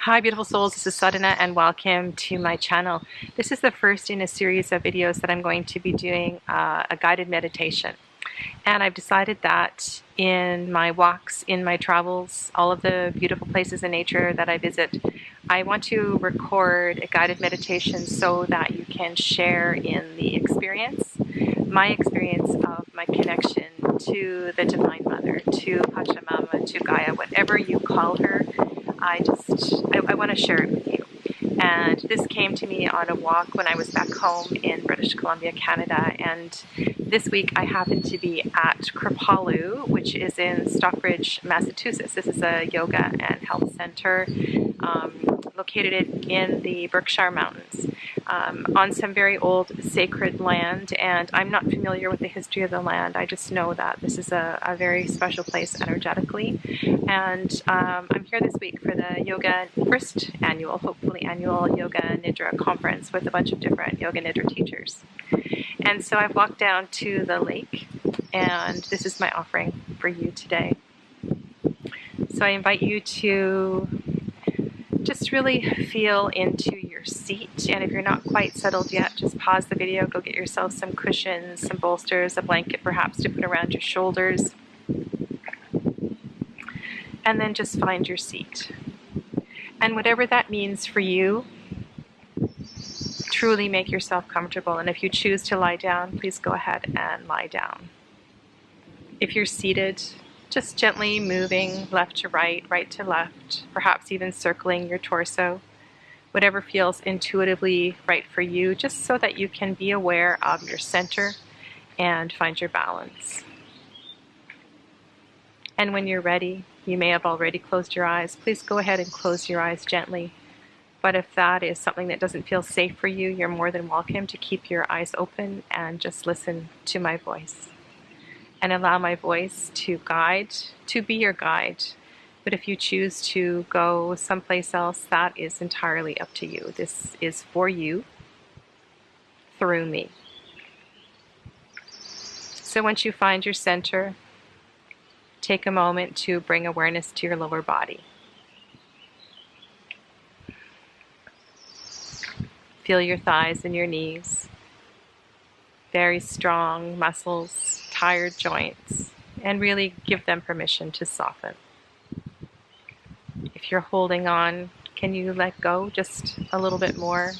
Hi beautiful souls, this is Sadhana and welcome to my channel. This is the first in a series of videos that I'm going to be doing a guided meditation. And I've decided that in my walks, in my travels, all of the beautiful places in nature that I visit, I want to record a guided meditation so that you can share in the experience, my experience of my connection to the Divine Mother, to Pachamama, to Gaia, whatever you call her. I want to share it with you. And this came to me on a walk when I was back home in British Columbia, Canada. And this week I happened to be at Kripalu, which is in Stockbridge, Massachusetts. This is a yoga and health center located in the Berkshire Mountains on some very old sacred land. And I'm not familiar with the history of the land. I just know that this is a very special place energetically. And I'm here this week for the first annual, hopefully annual Yoga Nidra conference with a bunch of different Yoga Nidra teachers. And so I've walked down to the lake, and this is my offering for you today. So I invite you to just really feel into your seat, and if you're not quite settled yet, just pause the video, go get yourself some cushions, some bolsters, a blanket perhaps to put around your shoulders, and then just find your seat. And whatever that means for you, truly make yourself comfortable. And if you choose to lie down, please go ahead and lie down. If you're seated, just gently moving left to right, right to left, perhaps even circling your torso, whatever feels intuitively right for you, just so that you can be aware of your center and find your balance. And when you're ready, you may have already closed your eyes. Please go ahead and close your eyes gently. But if that is something that doesn't feel safe for you, you're more than welcome to keep your eyes open and just listen to my voice. And allow my voice to be your guide. But if you choose to go someplace else, that is entirely up to you. This is for you, through me. So once you find your center, take a moment to bring awareness to your lower body. Feel your thighs and your knees. Very strong muscles, tired joints, and really give them permission to soften. If you're holding on, can you let go just a little bit more?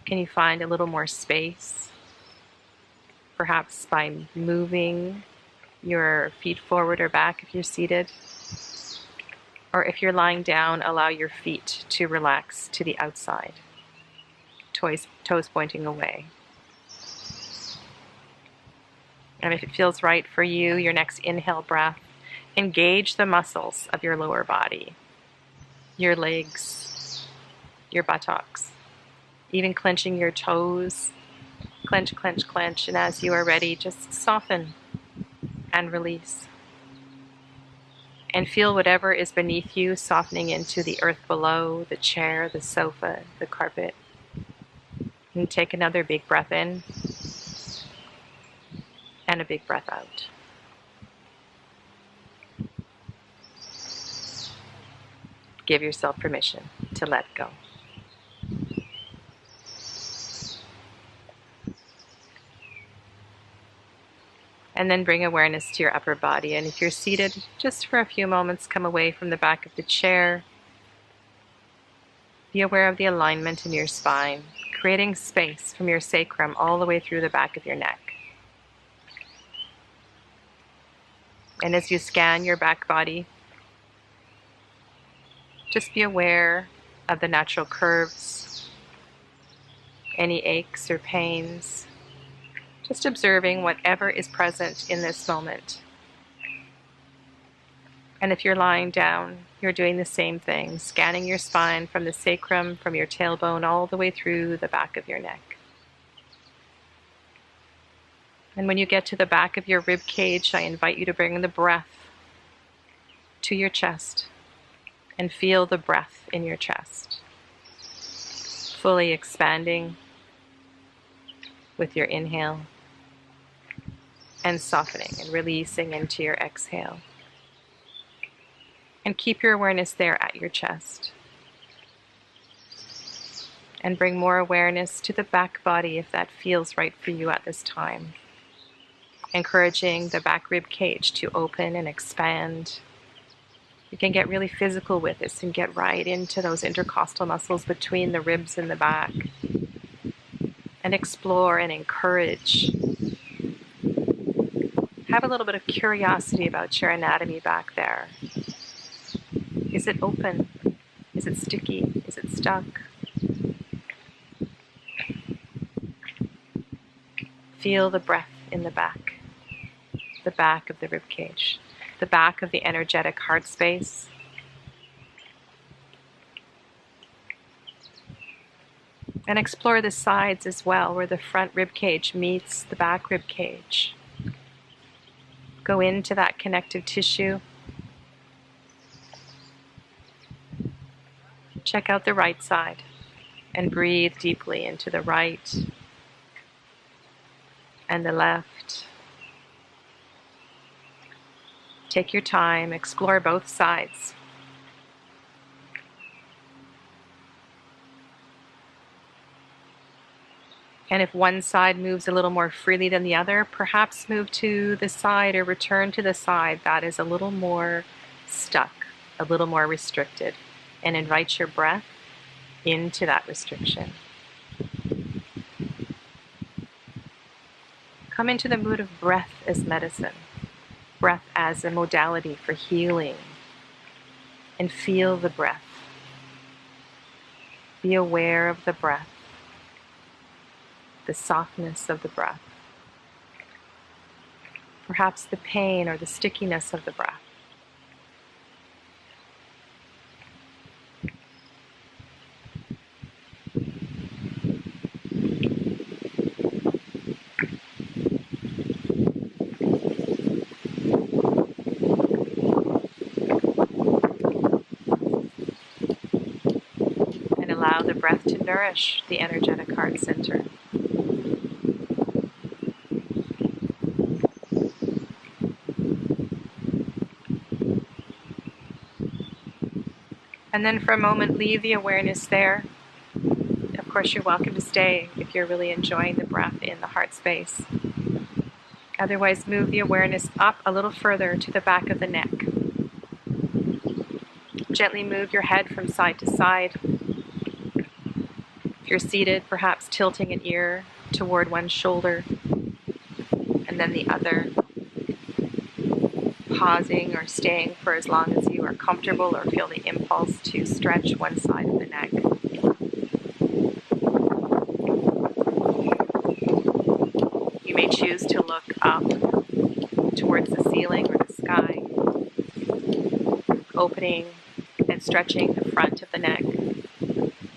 Can you find a little more space? Perhaps by moving your feet forward or back if you're seated. Or if you're lying down, allow your feet to relax to the outside, toes pointing away. And if it feels right for you, your next inhale breath, engage the muscles of your lower body, your legs, your buttocks, even clenching your toes. Clench, clench, clench, and as you are ready, just soften and release. And feel whatever is beneath you softening into the earth below, the chair, the sofa, the carpet. And take another big breath in and a big breath out. Give yourself permission to let go. And then bring awareness to your upper body. And if you're seated, just for a few moments, come away from the back of the chair. Be aware of the alignment in your spine, creating space from your sacrum all the way through the back of your neck. And as you scan your back body, just be aware of the natural curves, any aches or pains. Just observing whatever is present in this moment. And if you're lying down, you're doing the same thing, scanning your spine from the sacrum, from your tailbone, all the way through the back of your neck. And when you get to the back of your rib cage, I invite you to bring the breath to your chest and feel the breath in your chest, fully expanding with your inhale and softening and releasing into your exhale. And keep your awareness there at your chest. And bring more awareness to the back body if that feels right for you at this time. Encouraging the back rib cage to open and expand. You can get really physical with this and get right into those intercostal muscles between the ribs and the back. And explore and encourage. Have a little bit of curiosity about your anatomy back there. Is it open? Is it sticky? Is it stuck? Feel the breath in the back of the rib cage, the back of the energetic heart space. And explore the sides as well, where the front rib cage meets the back rib cage. Go into that connective tissue. Check out the right side and breathe deeply into the right and the left. Take your time, explore both sides. And if one side moves a little more freely than the other, perhaps move to the side or return to the side that is a little more stuck, a little more restricted, and invite your breath into that restriction. Come into the mood of breath as medicine, breath as a modality for healing, and feel the breath. Be aware of the breath, the softness of the breath, perhaps the pain or the stickiness of the breath. And allow the breath to nourish the energetic heart center. And then for a moment, leave the awareness there. Of course, you're welcome to stay if you're really enjoying the breath in the heart space. Otherwise, move the awareness up a little further to the back of the neck. Gently move your head from side to side. If you're seated, perhaps tilting an ear toward one shoulder and then the other. Pausing or staying for as long as you are comfortable or feel the impulse to stretch one side of the neck. You may choose to look up towards the ceiling or the sky, opening and stretching the front of the neck.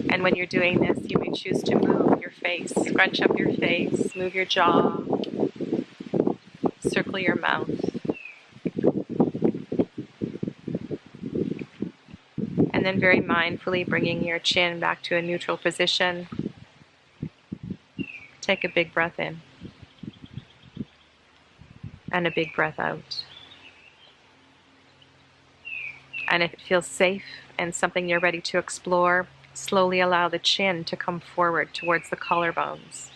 And when you're doing this, you may choose to move your face, scrunch up your face, move your jaw, circle your mouth. And then very mindfully bringing your chin back to a neutral position. Take a big breath in and a big breath out. And if it feels safe and something you're ready to explore, slowly allow the chin to come forward towards the collarbones,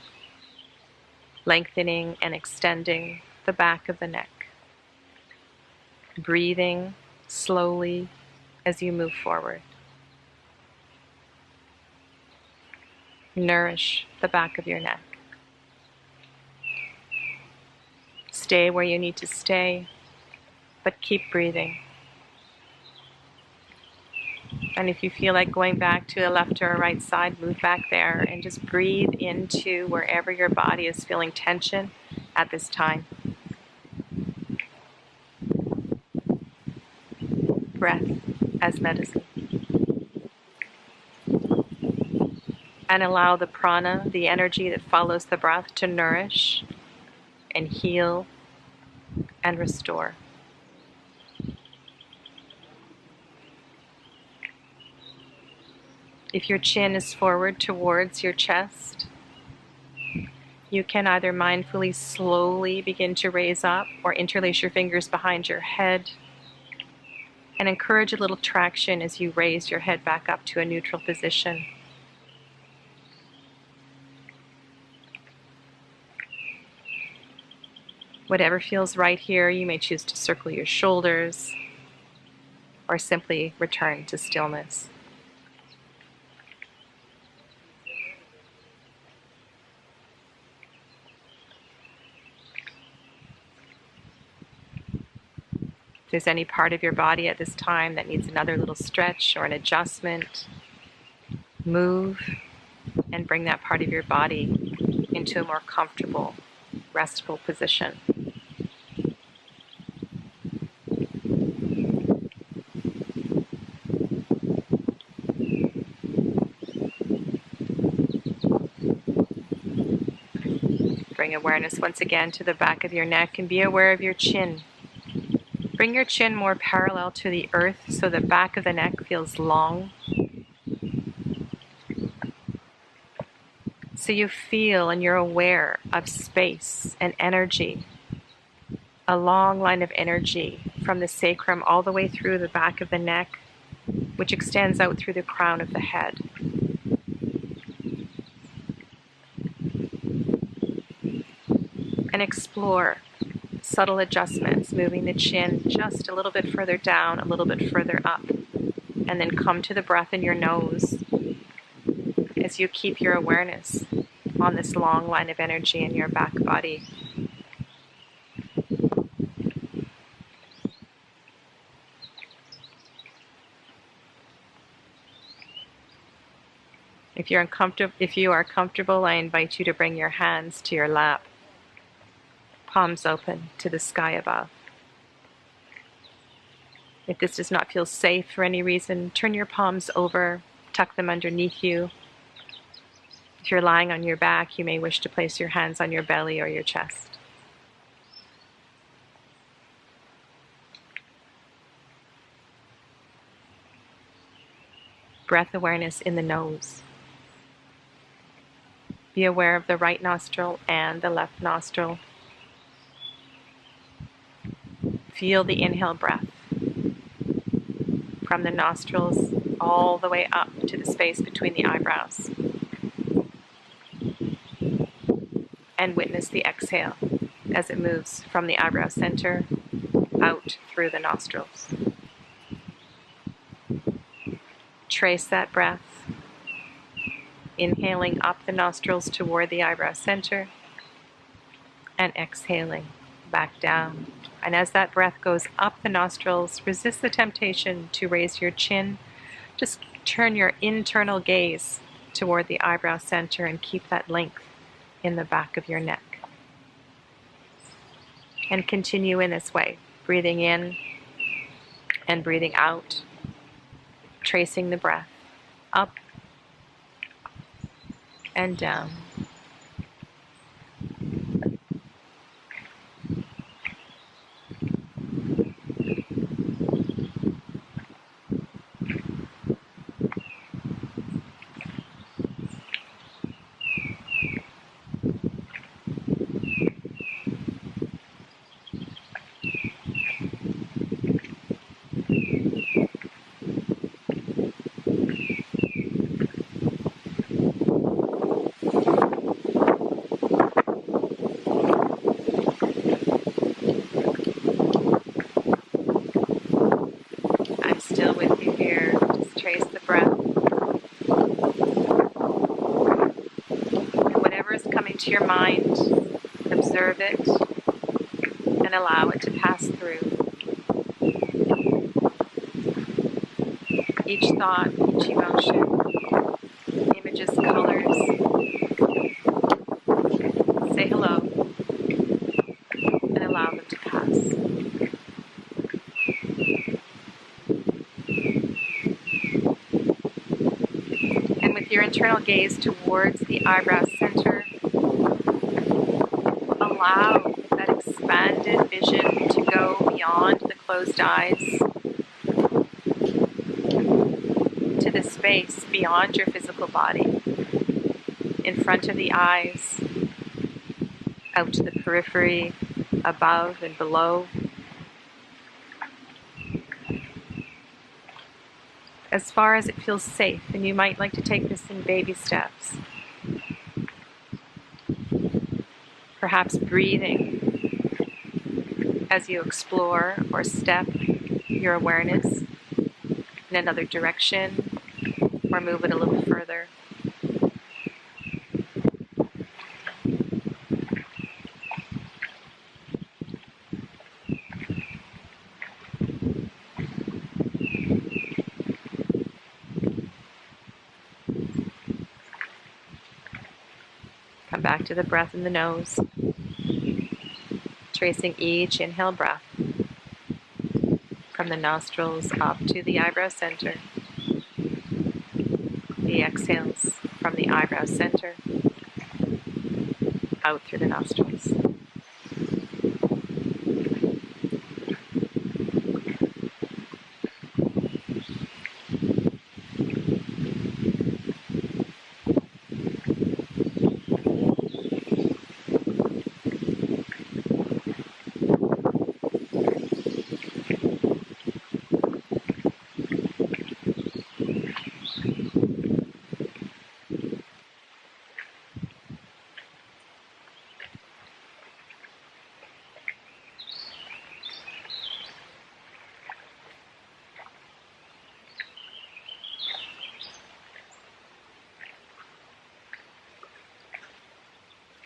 lengthening and extending the back of the neck. Breathing slowly as you move forward. Nourish the back of your neck. Stay where you need to stay, but keep breathing. And if you feel like going back to the left or right side, move back there and just breathe into wherever your body is feeling tension at this time. Breath as medicine. And allow the prana, the energy that follows the breath, to nourish and heal and restore. If your chin is forward towards your chest, you can either mindfully slowly begin to raise up or interlace your fingers behind your head and encourage a little traction as you raise your head back up to a neutral position. Whatever feels right here, you may choose to circle your shoulders or simply return to stillness. If there's any part of your body at this time that needs another little stretch or an adjustment, move and bring that part of your body into a more comfortable, restful position. Bring awareness once again to the back of your neck and be aware of your chin. Bring your chin more parallel to the earth so the back of the neck feels long. So you feel and you're aware of space and energy, a long line of energy from the sacrum all the way through the back of the neck, which extends out through the crown of the head. And explore subtle adjustments, moving the chin just a little bit further down, a little bit further up, and then come to the breath in your nose as you keep your awareness on this long line of energy in your back body. If you are comfortable, I invite you to bring your hands to your lap, palms open to the sky above. If this does not feel safe for any reason, turn your palms over, tuck them underneath you. If you're lying on your back, you may wish to place your hands on your belly or your chest. Breath awareness in the nose. Be aware of the right nostril and the left nostril. Feel the inhale breath from the nostrils all the way up to the space between the eyebrows. And witness the exhale as it moves from the eyebrow center out through the nostrils. Trace that breath, inhaling up the nostrils toward the eyebrow center and exhaling back down. And as that breath goes up the nostrils, resist the temptation to raise your chin. Just turn your internal gaze toward the eyebrow center and keep that length in the back of your neck. And continue in this way, breathing in and breathing out, tracing the breath up and down. To your mind, observe it, and allow it to pass through. Each thought, each emotion, images, colors. Say hello, and allow them to pass. And with your internal gaze towards the eyebrow center, allow that expanded vision to go beyond the closed eyes to the space beyond your physical body, in front of the eyes, out to the periphery, above and below. As far as it feels safe, and you might like to take this in baby steps. Perhaps breathing as you explore or step your awareness in another direction or move it a little further. Come back to the breath in the nose, tracing each inhale breath from the nostrils up to the eyebrow center. The exhales from the eyebrow center out through the nostrils.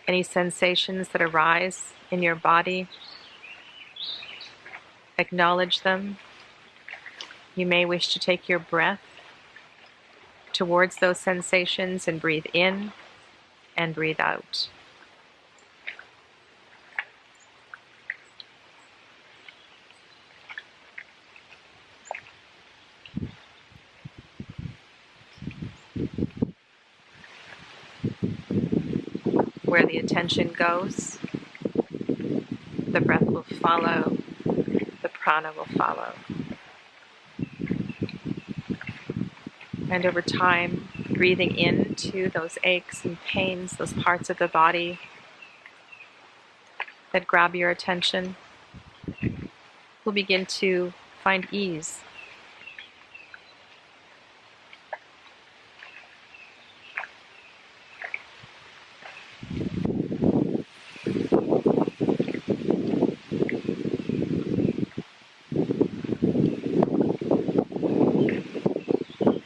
Any sensations that arise in your body, acknowledge them. You may wish to take your breath towards those sensations and breathe in and breathe out. Where the attention goes, the breath will follow, the prana will follow. And over time, breathing into those aches and pains, those parts of the body that grab your attention, we'll begin to find ease.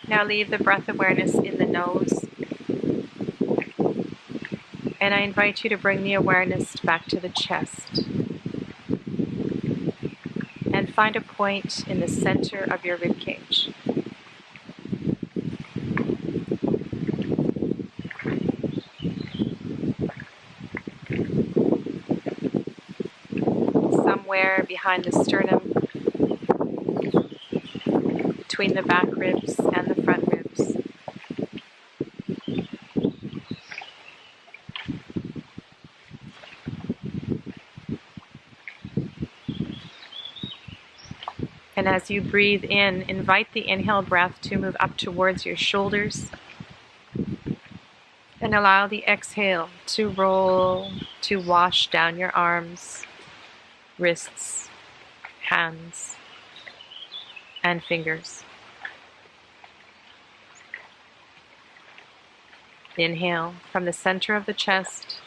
Now leave the breath awareness in the nose. And I invite you to bring the awareness back to the chest. And find a point in the center of your ribcage. Somewhere behind the sternum, between the back ribs and the front ribs. And as you breathe in, invite the inhale breath to move up towards your shoulders. And allow the exhale to roll, to wash down your arms, wrists, hands, and fingers. Inhale from the center of the chest,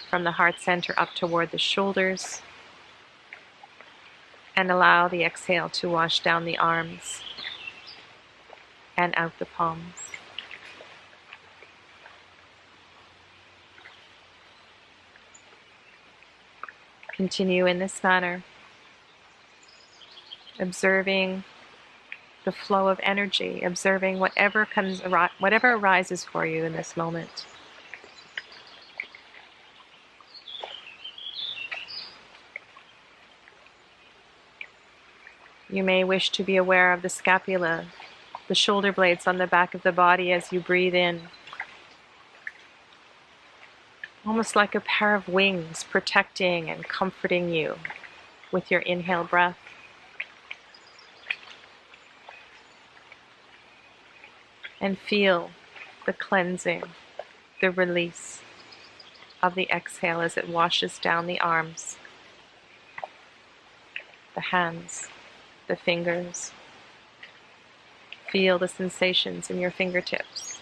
from the heart center up toward the shoulders, and allow the exhale to wash down the arms and out the palms. Continue in this manner, observing the flow of energy, observing whatever arises for you in this moment. You may wish to be aware of the scapula, the shoulder blades on the back of the body as you breathe in. Almost like a pair of wings protecting and comforting you with your inhale breath. And feel the cleansing, the release of the exhale as it washes down the arms, the hands, the fingers. Feel the sensations in your fingertips.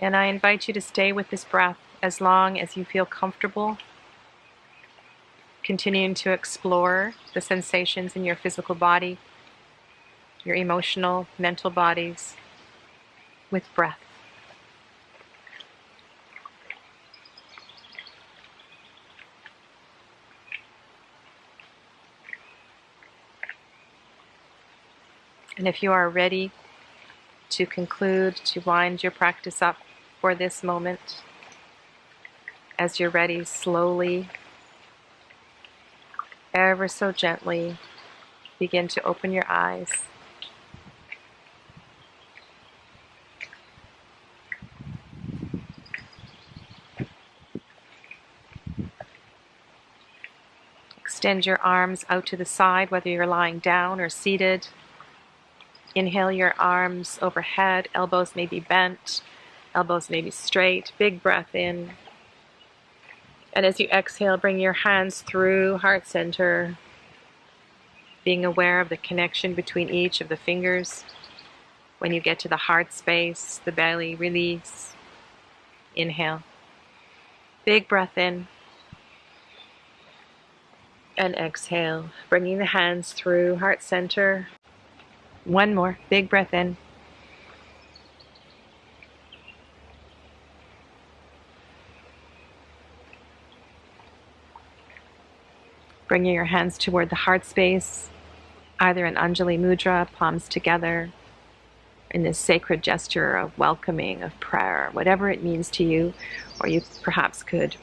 And I invite you to stay with this breath as long as you feel comfortable, continuing to explore the sensations in your physical body, your emotional, mental bodies with breath. And if you are ready to conclude, to wind your practice up for this moment, as you're ready, slowly, ever so gently, begin to open your eyes. Extend your arms out to the side, whether you're lying down or seated. Inhale your arms overhead, elbows may be bent, elbows may be straight. Big breath in. And as you exhale, bring your hands through heart center, being aware of the connection between each of the fingers. When you get to the heart space, the belly, release. Inhale. Big breath in. And exhale, bringing the hands through heart center. One more, big breath in. Bringing your hands toward the heart space, either in Anjali Mudra, palms together, in this sacred gesture of welcoming, of prayer, whatever it means to you, or you perhaps could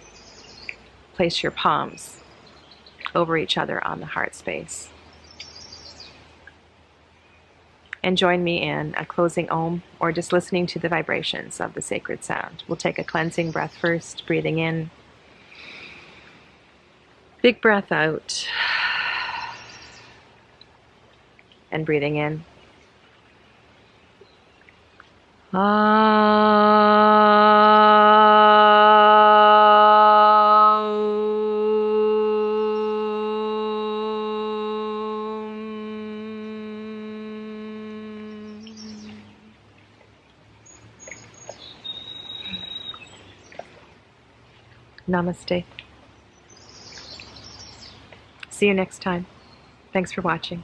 place your palms over each other on the heart space. And join me in a closing Om, or just listening to the vibrations of the sacred sound. We'll take a cleansing breath first, breathing in. Big breath out. And breathing in. Namaste. See you next time. Thanks for watching.